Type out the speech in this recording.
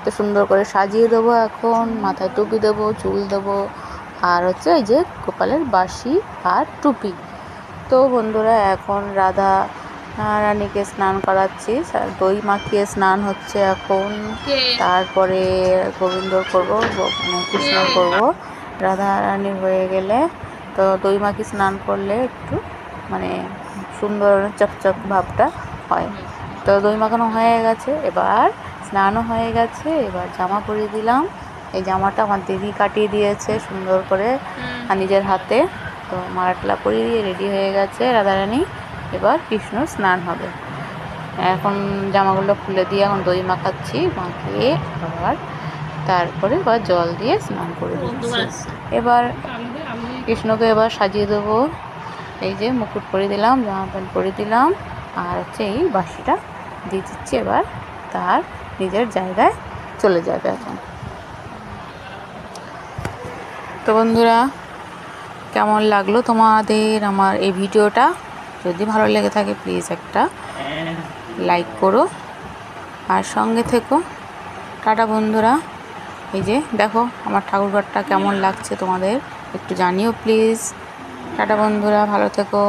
তো সুন্দর করে সাজিয়ে দেবো, এখন মাথায় টুপি দেবো, চুল দেবো, আর হচ্ছে এই যে গোপালের বাঁশি আর টুপি। তো বন্ধুরা এখন রাধা রানীকে স্নান করাচ্ছি, দই মাখিয়ে স্নান হচ্ছে এখন। তারপরে গোবিন্দর করবো, মানে কৃষ্ণর করবো। রাধা রানীর হয়ে গেলে তো দই মাখি স্নান করলে একটু মানে সুন্দর চকচক ভাবটা হয়। তো দই মাখানো হয়ে গেছে, এবার স্নানও হয়ে গেছে, এবার জামা পরিয়ে দিলাম। এই জামাটা আমার দিদি কাটিয়ে দিয়েছে সুন্দর করে আর নিজের হাতে। তো মালাটালা পরিয়ে দিয়ে রেডি হয়ে গেছে রাধারানী, এবার কৃষ্ণর স্নান হবে। এখন জামাগুলো খুলে দিয়ে এখন দই মাখাচ্ছি, মাখিয়ে আবার তারপরে এবার জল দিয়ে স্নান করে দিচ্ছি। এবার কৃষ্ণকে এবার সাজিয়ে দেবো, এই যে মুকুট পরিয়ে দিলাম, জামা প্যান্ট পরিয়ে দিলাম, আর হচ্ছে এই বাঁশিটা দিয়ে দিচ্ছি। এবার তার নিজের জায়গায় চলে যাবে এখন। তো বন্ধুরা কেমন লাগলো তোমাদের আমার এই ভিডিওটা? যদি ভালো লেগে থাকে প্লিজ একটা লাইক করো আর সঙ্গে থেকো। টাটা বন্ধুরা। এই যে দেখো আমার ঠাকুরঘরটা কেমন লাগছে তোমাদের একটু জানিও প্লিজ। টাটা বন্ধুরা, ভালো থেকো।